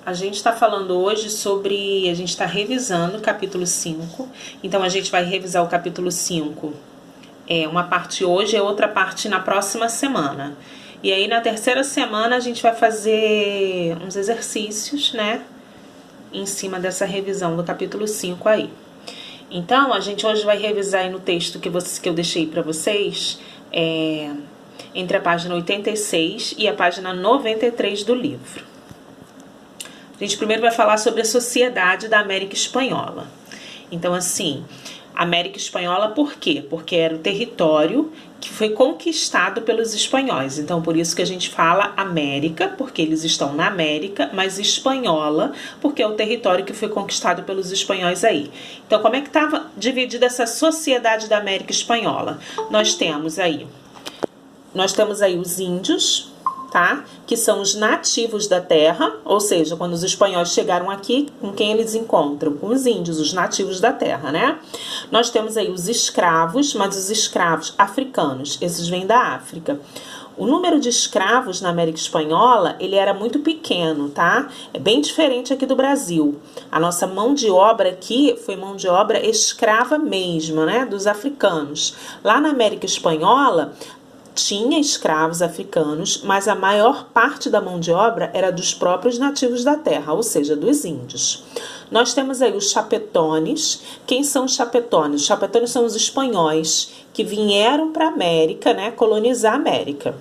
A gente está falando hoje sobre... A gente está revisando o capítulo 5. Então, a gente vai revisar o capítulo 5. Uma parte hoje e outra parte na próxima semana. E aí, na terceira semana, a gente vai fazer uns exercícios, né? Em cima dessa revisão do capítulo 5 aí. Então, a gente hoje vai revisar aí no texto que eu deixei para vocês, entre a página 86 e a página 93 do livro. A gente primeiro vai falar sobre a sociedade da América Espanhola. Então, assim, América Espanhola por quê? Porque era o território que foi conquistado pelos espanhóis. Então, por isso que a gente fala América, porque eles estão na América, mas Espanhola, porque é o território que foi conquistado pelos espanhóis aí. Então, como é que estava dividida essa sociedade da América Espanhola? Nós temos aí os índios, tá? Que são os nativos da terra, ou seja, quando os espanhóis chegaram aqui, com quem eles encontram? Com os índios, os nativos da terra, né? Nós temos aí os escravos, mas os escravos africanos, esses vêm da África. O número de escravos na América Espanhola, ele era muito pequeno, tá? É bem diferente aqui do Brasil. A nossa mão de obra aqui foi mão de obra escrava mesmo, né? Dos africanos. Lá na América Espanhola, tinha escravos africanos, mas a maior parte da mão de obra era dos próprios nativos da terra, ou seja, dos índios. Nós temos aí os chapetones. Quem são os chapetones? Os chapetones são os espanhóis que vieram para a América, né, colonizar a América.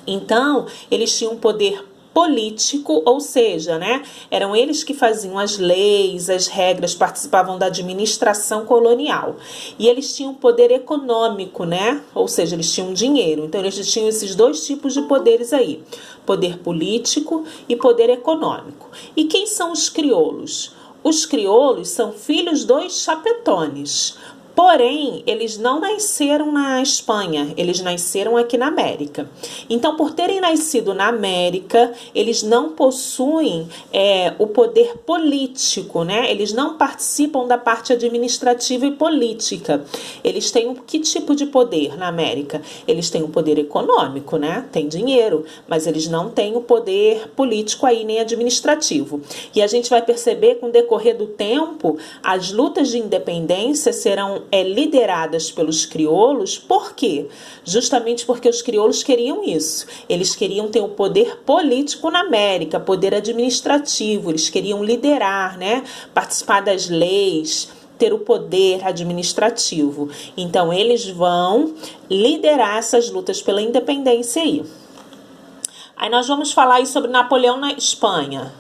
Então, eles tinham um poder político, ou seja, né, eram eles que faziam as leis, as regras, participavam da administração colonial. E eles tinham poder econômico, né, ou seja, eles tinham dinheiro. Então, eles tinham esses dois tipos de poderes aí, poder político e poder econômico. E quem são os crioulos? Os crioulos são filhos dos chapetones. Porém, eles não nasceram na Espanha, eles nasceram aqui na América. Então, por terem nascido na América, eles não possuem o poder político, né? Eles não participam da parte administrativa e política. Eles têm que tipo de poder na América? Eles têm o poder econômico, né? Tem dinheiro, mas eles não têm o poder político aí, nem administrativo. E a gente vai perceber que, com o decorrer do tempo, as lutas de independência serão lideradas pelos crioulos. Por quê? Justamente porque os crioulos queriam isso. Eles queriam ter o poder político na América, poder administrativo, eles queriam liderar, né? Participar das leis, ter o poder administrativo. Então, eles vão liderar essas lutas pela independência aí. Aí nós vamos falar aí sobre Napoleão na Espanha.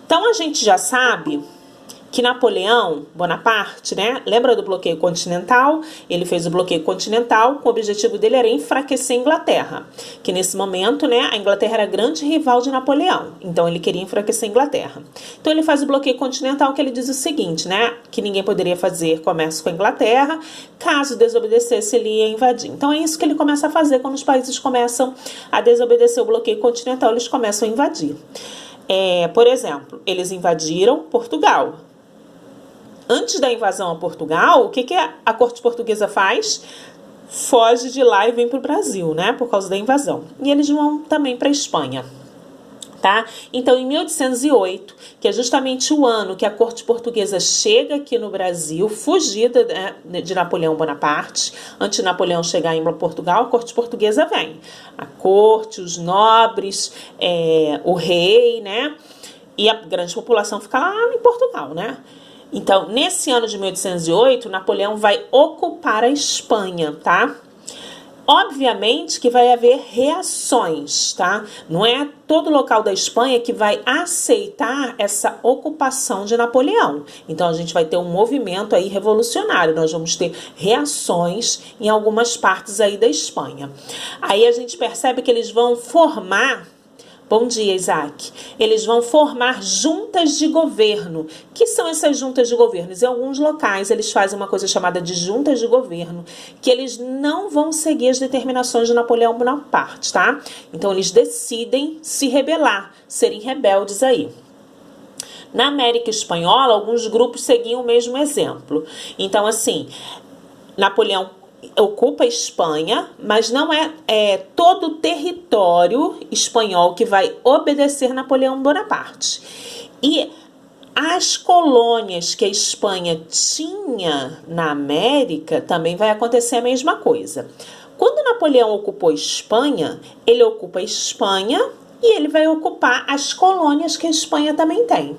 Então, a gente já sabe que Napoleão Bonaparte, né? Lembra do bloqueio continental? Ele fez o bloqueio continental, com o objetivo dele era enfraquecer a Inglaterra. Que nesse momento, né, a Inglaterra era grande rival de Napoleão. Então ele queria enfraquecer a Inglaterra. Então ele faz o bloqueio continental, que ele diz o seguinte, né? Que ninguém poderia fazer comércio com a Inglaterra. Caso desobedecesse, ele ia invadir. Então é isso que ele começa a fazer quando os países começam a desobedecer o bloqueio continental, eles começam a invadir. Por exemplo, eles invadiram Portugal. Antes da invasão a Portugal, o que a corte portuguesa faz? Foge de lá e vem para o Brasil, né? Por causa da invasão. E eles vão também para a Espanha, tá? Então, em 1808, que é justamente o ano que a corte portuguesa chega aqui no Brasil, fugida, né, de Napoleão Bonaparte, antes de Napoleão chegar em Portugal, a corte portuguesa vem. A corte, os nobres, o rei, né? E a grande população fica lá em Portugal, né? Então, nesse ano de 1808, Napoleão vai ocupar a Espanha, tá? Obviamente que vai haver reações, tá? Não é todo local da Espanha que vai aceitar essa ocupação de Napoleão. Então, a gente vai ter um movimento aí revolucionário. Nós vamos ter reações em algumas partes aí da Espanha. Aí a gente percebe que eles vão formar... Bom dia, Isaac. Eles vão formar juntas de governo. Que são essas juntas de governo? Em alguns locais, eles fazem uma coisa chamada de juntas de governo, que eles não vão seguir as determinações de Napoleão Bonaparte, tá? Então, eles decidem se rebelar, serem rebeldes aí. Na América Espanhola, alguns grupos seguiam o mesmo exemplo. Então, assim, Napoleão ocupa a Espanha, mas não é todo o território espanhol que vai obedecer Napoleão Bonaparte. E as colônias que a Espanha tinha na América também vai acontecer a mesma coisa. Quando Napoleão ocupou a Espanha, ele ocupa a Espanha e ele vai ocupar as colônias que a Espanha também tem.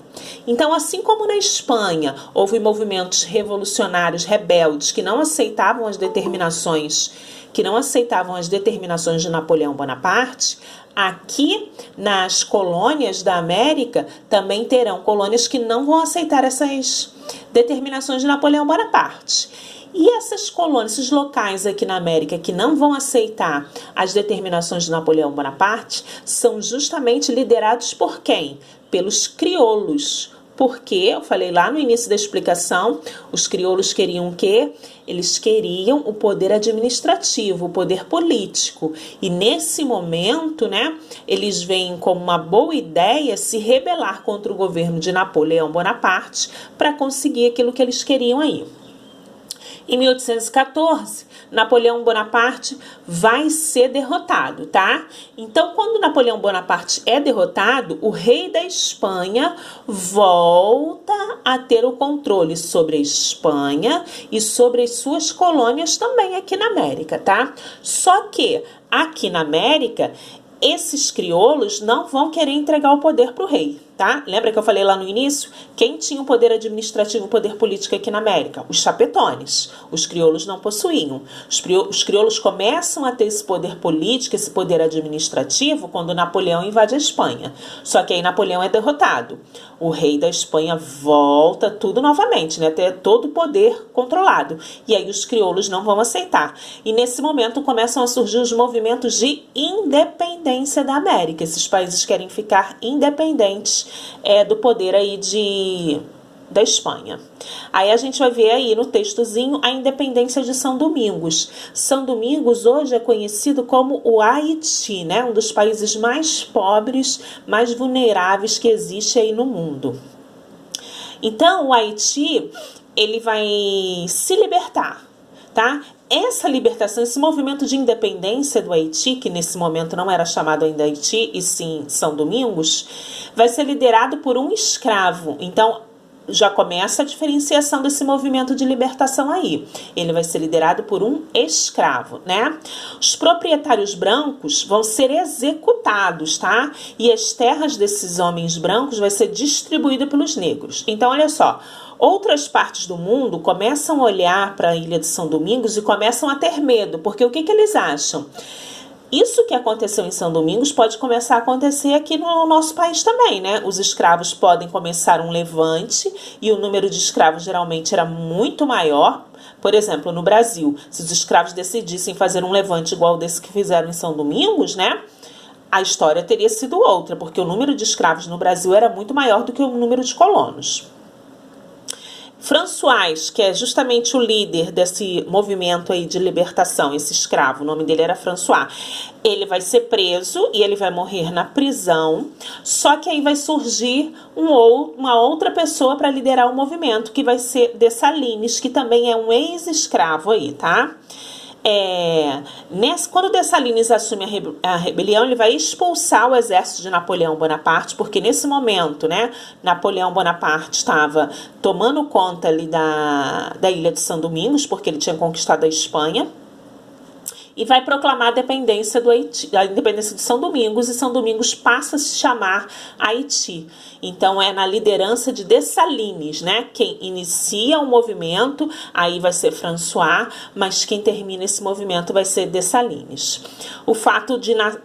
Então, assim como na Espanha houve movimentos revolucionários rebeldes que não aceitavam as determinações de Napoleão Bonaparte, aqui nas colônias da América também terão colônias que não vão aceitar essas determinações de Napoleão Bonaparte. E essas colônias, esses locais aqui na América que não vão aceitar as determinações de Napoleão Bonaparte, são justamente liderados por quem? Pelos crioulos. Porque, eu falei lá no início da explicação, os crioulos queriam o quê? Eles queriam o poder administrativo, o poder político. E nesse momento, né, eles veem como uma boa ideia se rebelar contra o governo de Napoleão Bonaparte para conseguir aquilo que eles queriam aí. Em 1814, Napoleão Bonaparte vai ser derrotado, tá? Então, quando Napoleão Bonaparte é derrotado, o rei da Espanha volta a ter o controle sobre a Espanha e sobre as suas colônias também aqui na América, tá? Só que aqui na América, esses crioulos não vão querer entregar o poder para o rei, tá? Lembra que eu falei lá no início? Quem tinha o poder administrativo, o poder político aqui na América? Os chapetones. Os crioulos não possuíam. Os crioulos começam a ter esse poder político, esse poder administrativo, quando Napoleão invade a Espanha. Só que aí Napoleão é derrotado. O rei da Espanha volta tudo novamente, né? Ter todo o poder controlado. E aí os crioulos não vão aceitar. E nesse momento começam a surgir os movimentos de independência da América. Esses países querem ficar independentes do poder aí da Espanha. Aí a gente vai ver aí no textozinho a independência de São Domingos. São Domingos hoje é conhecido como o Haiti, né? Um dos países mais pobres, mais vulneráveis que existe aí no mundo. Então, o Haiti, ele vai se libertar, tá? Essa libertação, esse movimento de independência do Haiti, que nesse momento não era chamado ainda Haiti, e sim São Domingos, vai ser liderado por um escravo. Então, já começa a diferenciação desse movimento de libertação aí. Ele vai ser liderado por um escravo, né? Os proprietários brancos vão ser executados, tá? E as terras desses homens brancos vai ser distribuída pelos negros. Então, olha só. Outras partes do mundo começam a olhar para a Ilha de São Domingos e começam a ter medo, porque o que eles acham? Isso que aconteceu em São Domingos pode começar a acontecer aqui no nosso país também, né? Os escravos podem começar um levante e o número de escravos geralmente era muito maior. Por exemplo, no Brasil, se os escravos decidissem fazer um levante igual desse que fizeram em São Domingos, né? A história teria sido outra, porque o número de escravos no Brasil era muito maior do que o número de colonos. François, que é justamente o líder desse movimento aí de libertação, esse escravo, o nome dele era François, ele vai ser preso e ele vai morrer na prisão, só que aí vai surgir uma outra pessoa para liderar o movimento, que vai ser Dessalines, que também é um ex-escravo aí, tá? Quando Dessalines assume a rebelião, ele vai expulsar o exército de Napoleão Bonaparte, porque nesse momento, né, Napoleão Bonaparte estava tomando conta ali da ilha de São Domingos, porque ele tinha conquistado a Espanha, e vai proclamar a independência de São Domingos, e São Domingos passa a se chamar Haiti. Então, é na liderança de Dessalines, né? Quem inicia o movimento, aí vai ser François, mas quem termina esse movimento vai ser Dessalines. O fato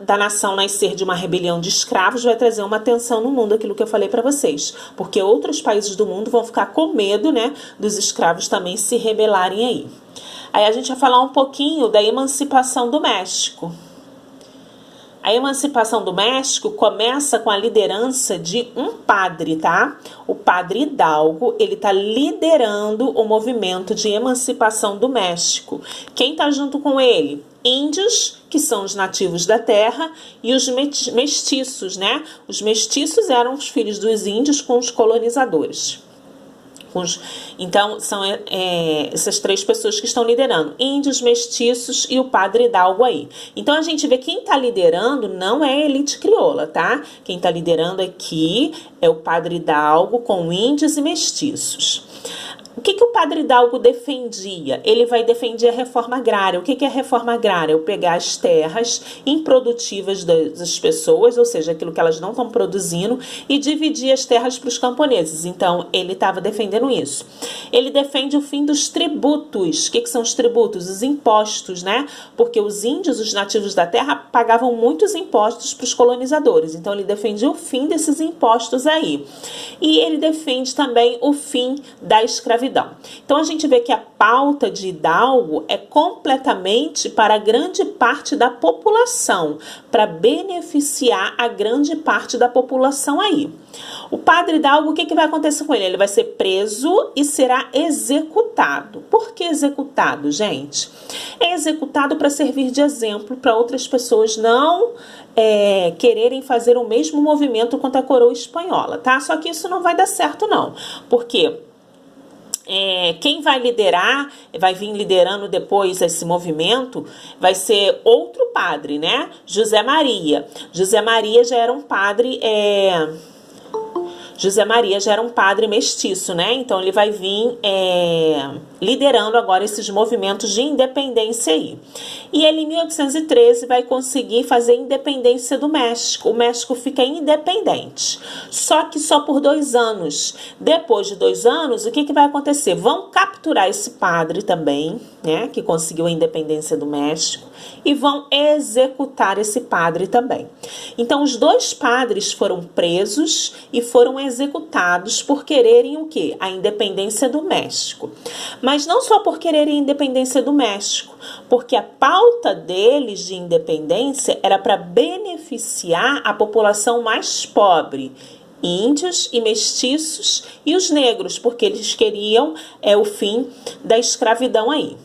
da nação nascer de uma rebelião de escravos vai trazer uma tensão no mundo, aquilo que eu falei para vocês, porque outros países do mundo vão ficar com medo, né, dos escravos também se rebelarem aí. Aí a gente vai falar um pouquinho da emancipação do México. A emancipação do México começa com a liderança de um padre, tá? O padre Hidalgo, ele tá liderando o movimento de emancipação do México. Quem tá junto com ele? Índios, que são os nativos da terra, e os mestiços, né? Os mestiços eram os filhos dos índios com os colonizadores. Então, são essas 3 pessoas que estão liderando. Índios, mestiços e o padre Hidalgo aí. Então, a gente vê que quem está liderando não é a elite crioula, tá? Quem está liderando aqui é o padre Hidalgo com índios e mestiços. O que o padre Hidalgo defendia? Ele vai defender a reforma agrária. O que é a reforma agrária? Eu pegar as terras improdutivas das pessoas, ou seja, aquilo que elas não estão produzindo, e dividir as terras para os camponeses. Então, ele estava defendendo isso. Ele defende o fim dos tributos. O que são os tributos? Os impostos, né? Porque os índios, os nativos da terra, pagavam muitos impostos para os colonizadores. Então, ele defendia o fim desses impostos aí. E ele defende também o fim da escravidão. Então, a gente vê que a pauta de Hidalgo é completamente para grande parte da população, para beneficiar a grande parte da população aí. O padre Hidalgo, o que vai acontecer com ele? Ele vai ser preso e será executado. Por que executado, gente? É executado para servir de exemplo para outras pessoas não quererem fazer o mesmo movimento contra a coroa espanhola, tá? Só que isso não vai dar certo, não. Por quê? Quem vai liderar, vai vir liderando depois esse movimento, vai ser outro padre, né? José Maria. José Maria já era um padre... José Maria já era um padre mestiço, né? Então, ele vai vir liderando agora esses movimentos de independência aí. E ele, em 1813, vai conseguir fazer a independência do México. O México fica independente. Só que só por 2 anos. Depois de 2 anos, o que vai acontecer? Vão capturar esse padre também, né? Que conseguiu a independência do México. E vão executar esse padre também. Então, os 2 padres foram presos e foram executados por quererem o quê? A independência do México. Mas não só por quererem a independência do México, porque a pauta deles de independência era para beneficiar a população mais pobre, índios e mestiços e os negros, porque eles queriam o fim da escravidão aí.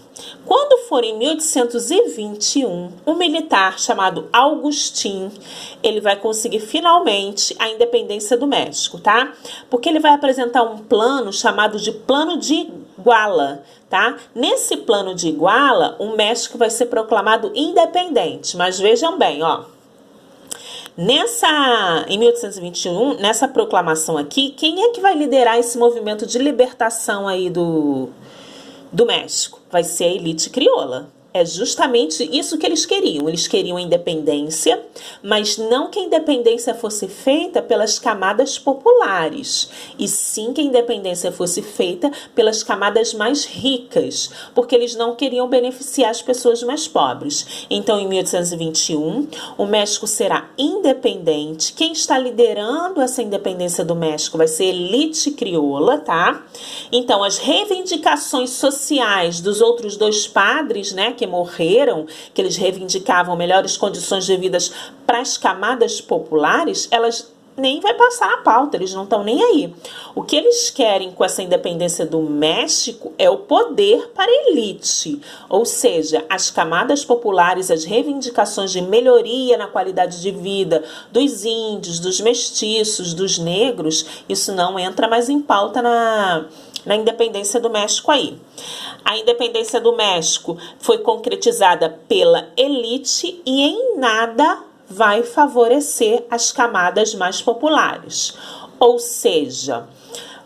Quando for em 1821, um militar chamado Agustín, ele vai conseguir finalmente a independência do México, tá? Porque ele vai apresentar um plano chamado de Plano de Iguala, tá? Nesse Plano de Iguala, o México vai ser proclamado independente, mas vejam bem, ó. Em 1821, nessa proclamação aqui, quem é que vai liderar esse movimento de libertação aí do México? Vai ser a elite crioula. É justamente isso que eles queriam. Eles queriam a independência, mas não que a independência fosse feita pelas camadas populares, e sim que a independência fosse feita pelas camadas mais ricas, porque eles não queriam beneficiar as pessoas mais pobres. Então, em 1821, o México será independente. Quem está liderando essa independência do México vai ser a elite crioula, tá? Então, as reivindicações sociais dos outros 2 padres, né, que morreram, que eles reivindicavam melhores condições de vida para as camadas populares, elas nem vai passar na pauta, eles não estão nem aí. O que eles querem com essa independência do México é o poder para a elite, ou seja, as camadas populares, as reivindicações de melhoria na qualidade de vida dos índios, dos mestiços, dos negros, isso não entra mais em pauta na independência do México aí. A independência do México foi concretizada pela elite e em nada vai favorecer as camadas mais populares. Ou seja,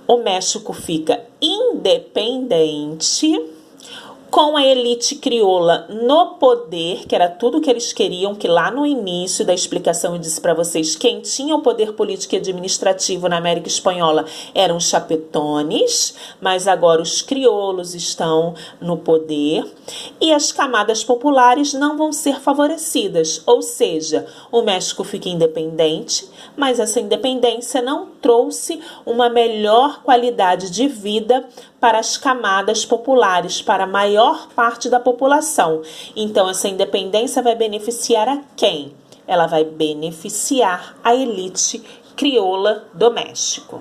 o México fica independente, com a elite crioula no poder, que era tudo que eles queriam, que lá no início da explicação eu disse para vocês, quem tinha o poder político e administrativo na América Espanhola eram os chapetones, mas agora os crioulos estão no poder e as camadas populares não vão ser favorecidas, ou seja, o México fica independente, mas essa independência não trouxe uma melhor qualidade de vida para as camadas populares, para a maior parte da população. Então, essa independência vai beneficiar a quem? Ela vai beneficiar a elite crioula do México.